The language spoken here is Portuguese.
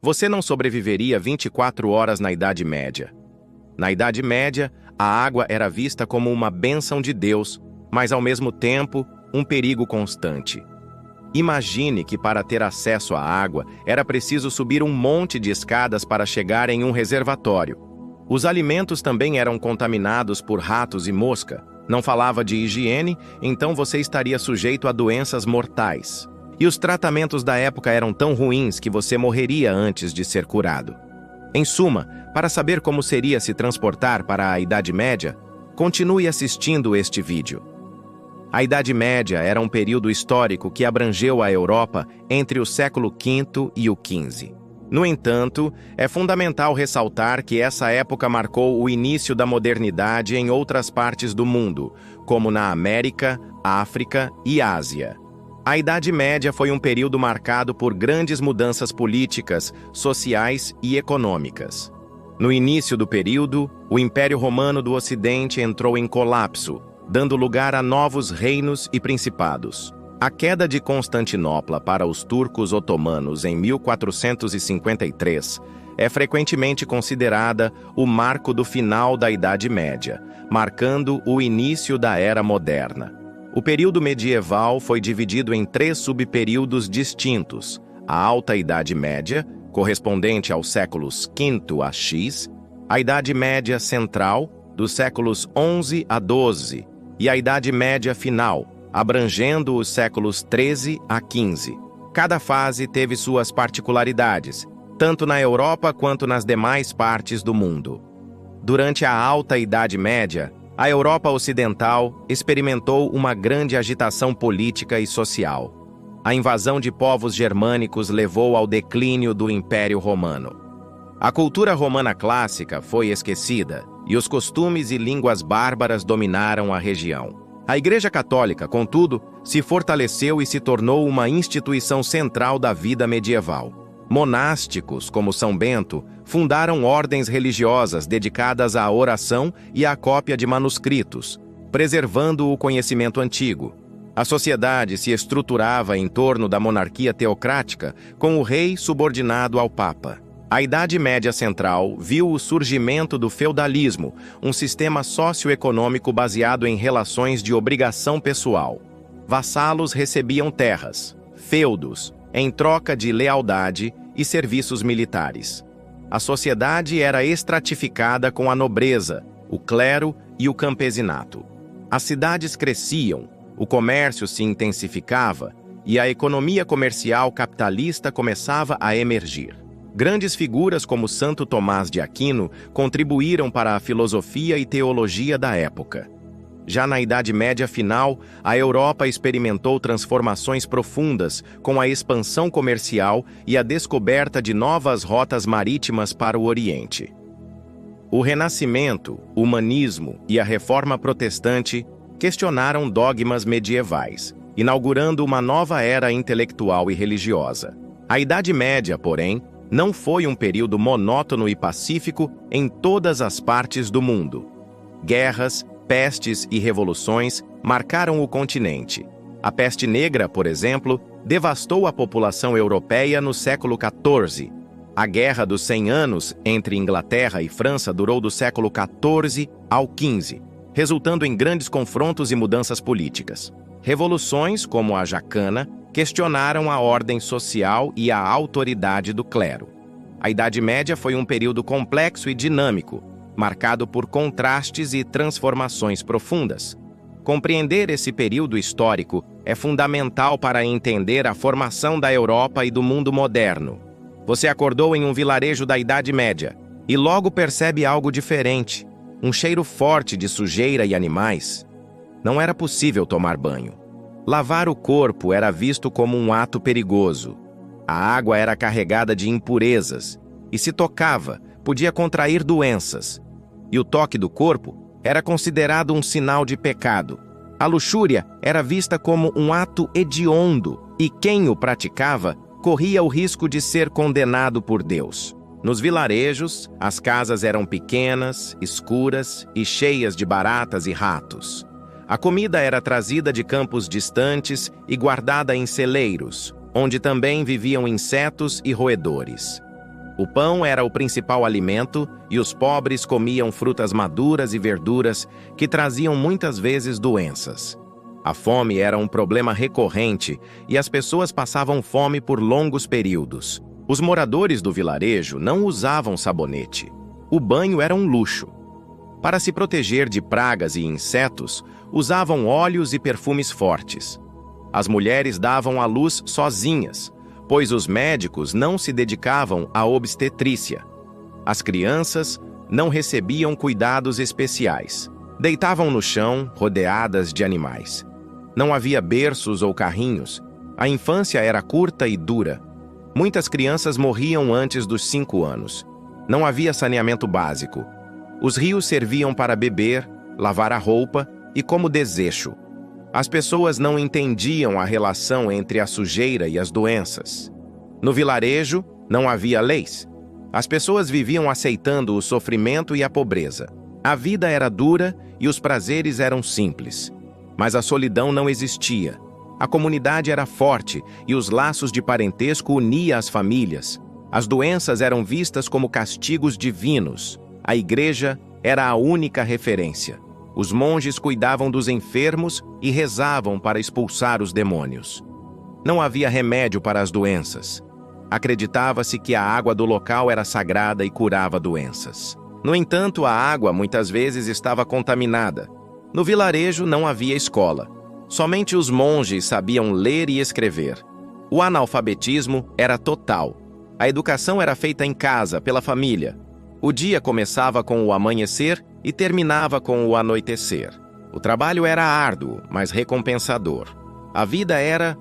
Você não sobreviveria 24 horas na Idade Média. Na Idade Média, a água era vista como uma bênção de Deus, mas ao mesmo tempo, um perigo constante. Imagine que para ter acesso à água, era preciso subir um monte de escadas para chegar em um reservatório. Os alimentos também eram contaminados por ratos e mosca. Não falava de higiene, então você estaria sujeito a doenças mortais. E os tratamentos da época eram tão ruins que você morreria antes de ser curado. Em suma, para saber como seria se transportar para a Idade Média, continue assistindo este vídeo. A Idade Média era um período histórico que abrangeu a Europa entre o século V e o XV. No entanto, é fundamental ressaltar que essa época marcou o início da modernidade em outras partes do mundo, como na América, África e Ásia. A Idade Média foi um período marcado por grandes mudanças políticas, sociais e econômicas. No início do período, o Império Romano do Ocidente entrou em colapso, dando lugar a novos reinos e principados. A queda de Constantinopla para os turcos otomanos em 1453 é frequentemente considerada o marco do final da Idade Média, marcando o início da Era Moderna. O período medieval foi dividido em 3 subperíodos distintos: a Alta Idade Média, correspondente aos séculos V a X, a Idade Média Central, dos séculos XI a XII, e a Idade Média Final, abrangendo os séculos XIII a XV. Cada fase teve suas particularidades, tanto na Europa quanto nas demais partes do mundo. Durante a Alta Idade Média, a Europa Ocidental experimentou uma grande agitação política e social. A invasão de povos germânicos levou ao declínio do Império Romano. A cultura romana clássica foi esquecida, e os costumes e línguas bárbaras dominaram a região. A Igreja Católica, contudo, se fortaleceu e se tornou uma instituição central da vida medieval. Monásticos, como São Bento, fundaram ordens religiosas dedicadas à oração e à cópia de manuscritos, preservando o conhecimento antigo. A sociedade se estruturava em torno da monarquia teocrática, com o rei subordinado ao Papa. A Idade Média Central viu o surgimento do feudalismo, um sistema socioeconômico baseado em relações de obrigação pessoal. Vassalos recebiam terras, feudos, em troca de lealdade e serviços militares. A sociedade era estratificada com a nobreza, o clero e o campesinato. As cidades cresciam, o comércio se intensificava e a economia comercial capitalista começava a emergir. Grandes figuras como Santo Tomás de Aquino contribuíram para a filosofia e teologia da época. Já na Idade Média Final, a Europa experimentou transformações profundas com a expansão comercial e a descoberta de novas rotas marítimas para o Oriente. O Renascimento, o Humanismo e a Reforma Protestante questionaram dogmas medievais, inaugurando uma nova era intelectual e religiosa. A Idade Média, porém, não foi um período monótono e pacífico em todas as partes do mundo. Guerras, pestes e revoluções marcaram o continente. A peste negra, por exemplo, devastou a população europeia no século XIV. A Guerra dos 100 Anos entre Inglaterra e França durou do século XIV ao XV, resultando em grandes confrontos e mudanças políticas. Revoluções, como a Jacana, questionaram a ordem social e a autoridade do clero. A Idade Média foi um período complexo e dinâmico, marcado por contrastes e transformações profundas. Compreender esse período histórico é fundamental para entender a formação da Europa e do mundo moderno. Você acordou em um vilarejo da Idade Média e logo percebe algo diferente, um cheiro forte de sujeira e animais. Não era possível tomar banho. Lavar o corpo era visto como um ato perigoso. A água era carregada de impurezas e, se tocava, podia contrair doenças. E o toque do corpo era considerado um sinal de pecado. A luxúria era vista como um ato hediondo e quem o praticava corria o risco de ser condenado por Deus. Nos vilarejos, as casas eram pequenas, escuras e cheias de baratas e ratos. A comida era trazida de campos distantes e guardada em celeiros, onde também viviam insetos e roedores. O pão era o principal alimento e os pobres comiam frutas maduras e verduras que traziam muitas vezes doenças. A fome era um problema recorrente e as pessoas passavam fome por longos períodos. Os moradores do vilarejo não usavam sabonete. O banho era um luxo. Para se proteger de pragas e insetos, usavam óleos e perfumes fortes. As mulheres davam à luz sozinhas, pois os médicos não se dedicavam à obstetrícia. As crianças não recebiam cuidados especiais. Deitavam no chão, rodeadas de animais. Não havia berços ou carrinhos. A infância era curta e dura. Muitas crianças morriam antes dos 5 anos. Não havia saneamento básico. Os rios serviam para beber, lavar a roupa e como desecho. As pessoas não entendiam a relação entre a sujeira e as doenças. No vilarejo, não havia leis. As pessoas viviam aceitando o sofrimento e a pobreza. A vida era dura e os prazeres eram simples. Mas a solidão não existia. A comunidade era forte e os laços de parentesco uniam as famílias. As doenças eram vistas como castigos divinos. A igreja era a única referência. Os monges cuidavam dos enfermos e rezavam para expulsar os demônios. Não havia remédio para as doenças. Acreditava-se que a água do local era sagrada e curava doenças. No entanto, a água muitas vezes estava contaminada. No vilarejo não havia escola. Somente os monges sabiam ler e escrever. O analfabetismo era total. A educação era feita em casa, pela família. O dia começava com o amanhecer e terminava com o anoitecer. O trabalho era árduo, mas recompensador. A vida era